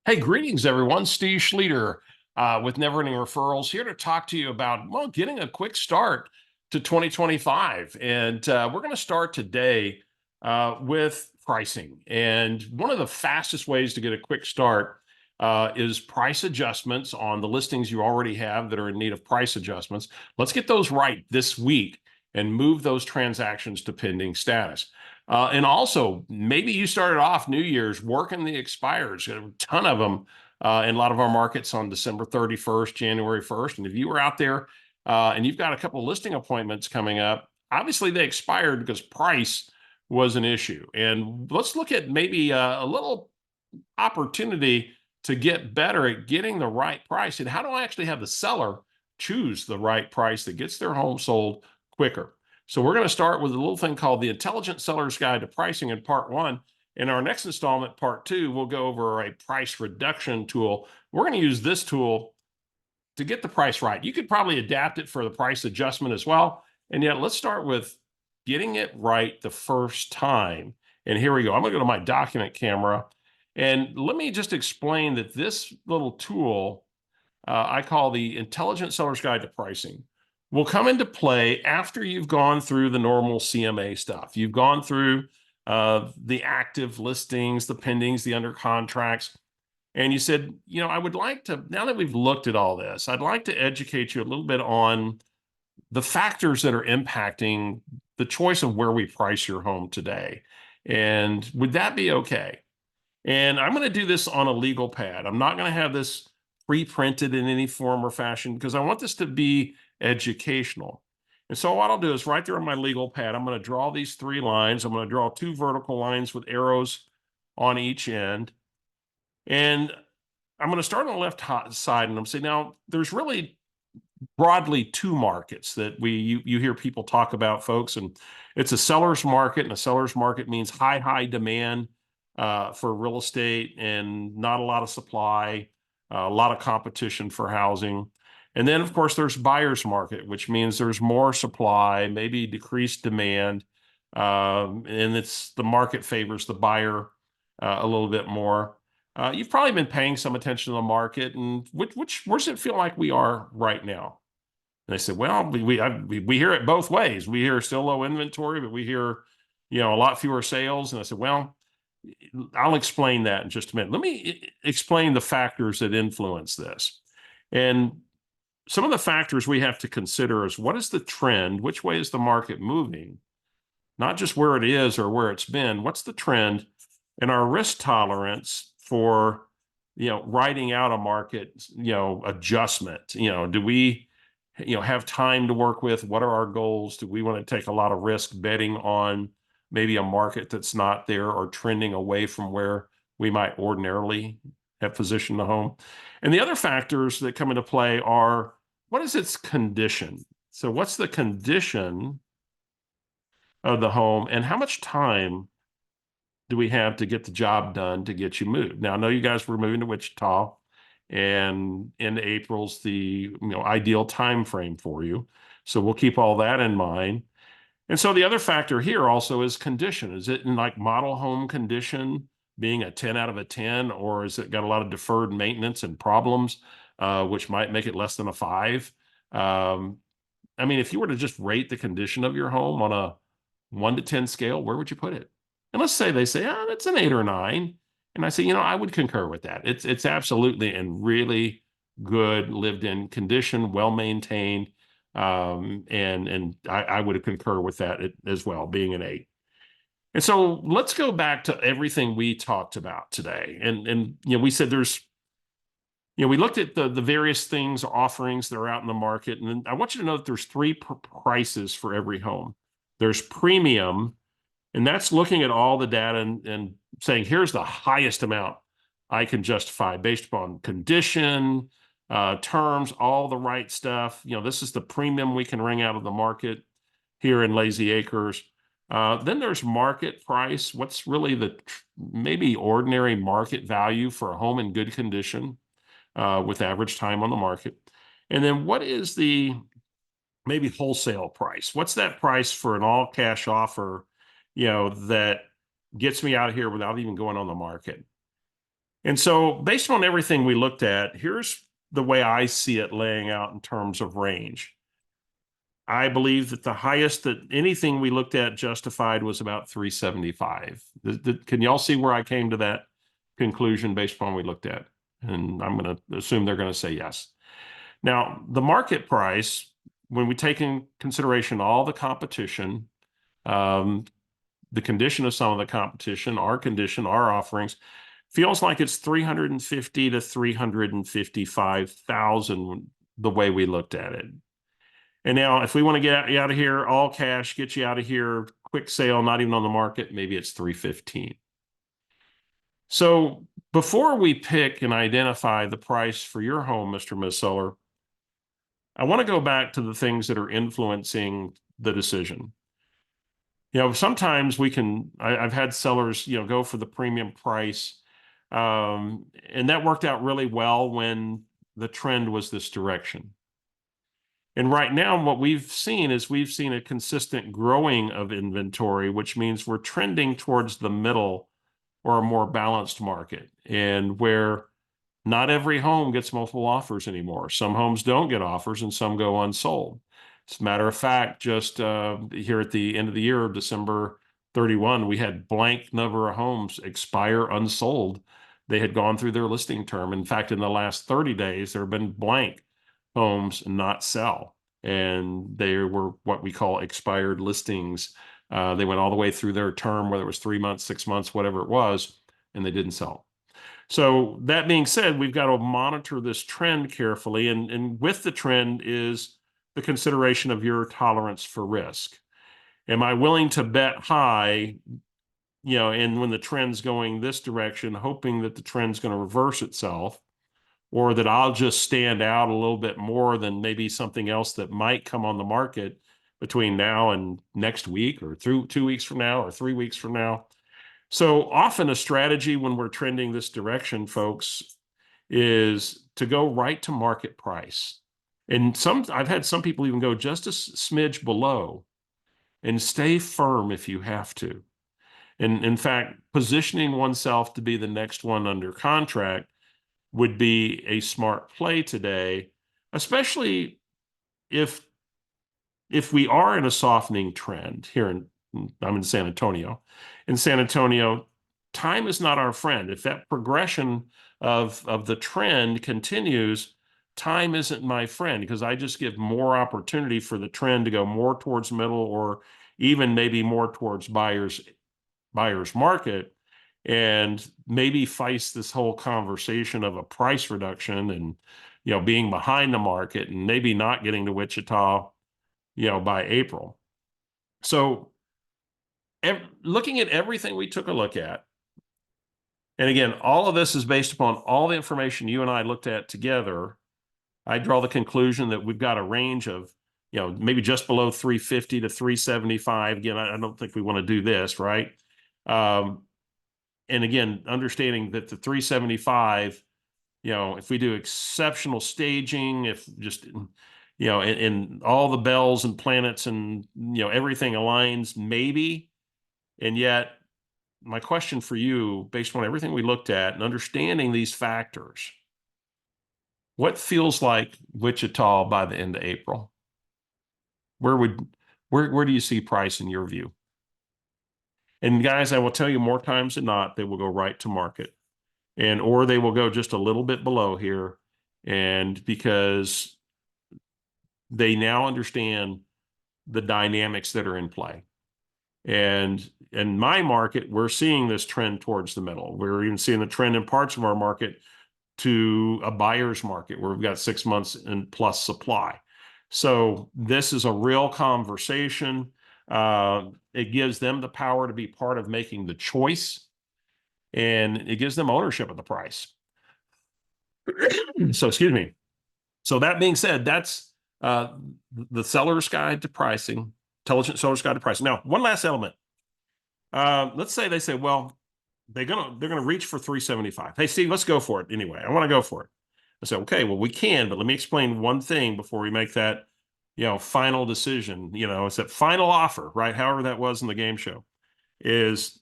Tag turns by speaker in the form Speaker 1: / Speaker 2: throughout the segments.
Speaker 1: Hey, greetings, everyone. Steve Schlueter with Never Ending Referrals here to talk to you about, well, getting a quick start to 2025. And we're going to start today with pricing. And one of the fastest ways to get a quick start is price adjustments on the listings you already have that are in need of price adjustments. Let's get those right this week and move those transactions to pending status. And also, maybe you started off New Year's working the expires, a ton of them in a lot of our markets on December 31st, January 1st. And if you were out there and you've got a couple of listing appointments coming up, obviously they expired because price was an issue. And let's look at maybe a little opportunity to get better at getting the right price. And how do I actually have the seller choose the right price that gets their home sold quicker? So we're going to start with a little thing called the Intelligent Seller's Guide to Pricing in part one. In our next installment, part two, we'll go over a price reduction tool. We're going to use this tool to get the price right. You could probably adapt it for the price adjustment as well. And yet let's start with getting it right the first time. And here we go. I'm going to go to my document camera. And let me just explain that this little tool I call the Intelligent Seller's Guide to Pricing will come into play after you've gone through the normal CMA stuff. You've gone through the active listings, the pendings, the under contracts, and you said, I would like to, now that we've looked at all this, I'd like to educate you a little bit on the factors that are impacting the choice of where we price your home today. And would that be okay? And I'm going to do this on a legal pad. I'm not going to have this pre-printed in any form or fashion because I want this to be educational. And so what I'll do is right there on my legal pad, I'm going to draw these three lines. I'm going to draw two vertical lines with arrows on each end. And I'm going to start on the left side and I'm saying, now there's really broadly two markets that you hear people talk about, folks, and it's a seller's market, and a seller's market means high demand for real estate and not a lot of supply, a lot of competition for housing. And then, of course, there's buyer's market, which means there's more supply, maybe decreased demand, and it's the market favors the buyer a little bit more. You've probably been paying some attention to the market, and where does it feel like we are right now? And they said, well, we hear it both ways. We hear still low inventory, but we hear, a lot fewer sales. And I said, well, I'll explain that in just a minute. Let me explain the factors that influence this. And some of the factors we have to consider is what is the trend? Which way is the market moving? Not just where it is or where it's been. What's the trend? And our risk tolerance for, riding out a market, adjustment. Do we, have time to work with? What are our goals? Do we want to take a lot of risk betting on maybe a market that's not there or trending away from where we might ordinarily have positioned the home? And the other factors that come into play are, what is its condition? So what's the condition of the home and how much time do we have to get the job done to get you moved? Now, I know you guys were moving to Wichita, and in April's the ideal time frame for you. So we'll keep all that in mind. And so the other factor here also is condition. Is it in like model home condition, being a 10 out of a 10, or is it got a lot of deferred maintenance and problems, which might make it less than a 5? If you were to just rate the condition of your home on a 1 to 10 scale, where would you put it? And let's say they say, that's an 8 or 9. And I say, I would concur with that. It's absolutely in really good lived-in condition, well-maintained. And I would concur with that as well, being an 8. And so let's go back to everything we talked about today. And we said we looked at the various things, offerings that are out in the market. And I want you to know that there's three prices for every home. There's premium, and that's looking at all the data and saying, here's the highest amount I can justify based upon condition, terms, all the right stuff. This is the premium we can wring out of the market here in Lazy Acres. Then there's market price. What's really the maybe ordinary market value for a home in good condition with average time on the market? And then what is the maybe wholesale price? What's that price for an all cash offer, that gets me out of here without even going on the market? And so based on everything we looked at, here's the way I see it laying out in terms of range. I believe that the highest that anything we looked at justified was about 375. Can y'all see where I came to that conclusion based upon what we looked at? And I'm going to assume they're going to say yes. Now, the market price, when we take in consideration all the competition, the condition of some of the competition, our condition, our offerings, feels like it's 350 to 355,000 the way we looked at it. And now, if we want to get you out of here, all cash, get you out of here, quick sale, not even on the market, maybe it's 315. So before we pick and identify the price for your home, Mr. and Ms. Seller, I want to go back to the things that are influencing the decision. Sometimes I've had sellers, go for the premium price. And that worked out really well when the trend was this direction. And right now, what we've seen a consistent growing of inventory, which means we're trending towards the middle or a more balanced market, and where not every home gets multiple offers anymore. Some homes don't get offers and some go unsold. As a matter of fact, just here at the end of the year, December 31, we had blank number of homes expire unsold. They had gone through their listing term. In fact, in the last 30 days, there have been blank homes not sell. And they were what we call expired listings. They went all the way through their term, whether it was 3 months, 6 months, whatever it was, and they didn't sell. So that being said, we've got to monitor this trend carefully. And with the trend is the consideration of your tolerance for risk. Am I willing to bet high, and when the trend's going this direction, hoping that the trend's going to reverse itself, or that I'll just stand out a little bit more than maybe something else that might come on the market between now and next week, or through 2 weeks from now, or 3 weeks from now? So often a strategy when we're trending this direction, folks, is to go right to market price. And I've had some people even go just a smidge below and stay firm if you have to. And in fact, positioning oneself to be the next one under contract would be a smart play today, especially if we are in a softening trend here I'm in San Antonio. In San Antonio, time is not our friend. If that progression of the trend continues, time isn't my friend, because I just give more opportunity for the trend to go more towards middle, or even maybe more towards buyer's market, and maybe face this whole conversation of a price reduction and being behind the market and maybe not getting to Wichita by April. So looking at everything we took a look at, and again, all of this is based upon all the information you and I looked at together, I draw the conclusion that we've got a range of, maybe just below 350 to 375. Again, I don't think we want to do this, right? And again, understanding that the 375, if we do exceptional staging, if just, and all the bells and planets and, everything aligns, maybe. And yet, my question for you, based on everything we looked at and understanding these factors, what feels like Wichita by the end of April? Where do you see price in your view? And guys, I will tell you, more times than not, they will go right to market, or they will go just a little bit below here. And because they now understand the dynamics that are in play. And in my market, we're seeing this trend towards the middle. We're even seeing the trend in parts of our market to a buyer's market where we've got 6 months and plus supply. So this is a real conversation. It gives them the power to be part of making the choice, and it gives them ownership of the price. So, excuse me. So that being said, that's the seller's guide to pricing, intelligent seller's guide to pricing. Now, one last element. Let's say they say, well, they're gonna reach for 375. Hey, Steve, let's go for it anyway. I want to go for it. I said, okay, well, we can, but let me explain one thing before we make that, final decision. It's that final offer, right? However that was in the game show, is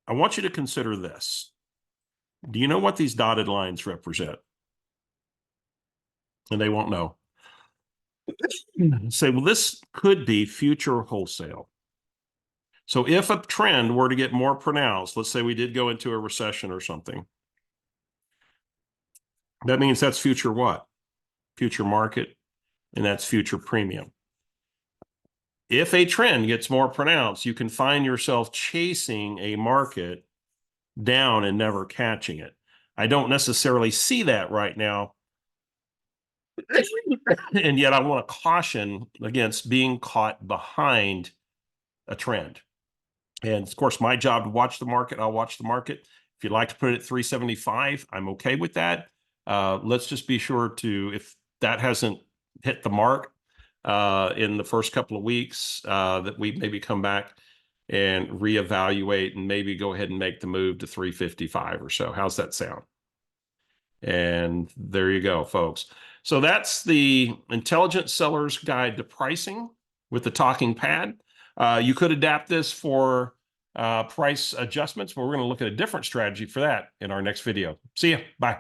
Speaker 1: I want you to consider this. Do you know what these dotted lines represent? And they won't know. Say, well, this could be future wholesale. So if a trend were to get more pronounced, let's say we did go into a recession or something, that means that's future what? Future market, and that's future premium. If a trend gets more pronounced, you can find yourself chasing a market down and never catching it. I don't necessarily see that right now. And yet I want to caution against being caught behind a trend. And of course, my job to watch the market, I'll watch the market. If you'd like to put it at 375, I'm okay with that. Let's just be sure to, if that hasn't hit the mark in the first couple of weeks, that we maybe come back and reevaluate and maybe go ahead and make the move to 355 or so. How's that sound? And there you go, folks. So that's the Intelligent Seller's Guide to Pricing with the talking pad. You could adapt this for price adjustments, but we're going to look at a different strategy for that in our next video. See ya. Bye.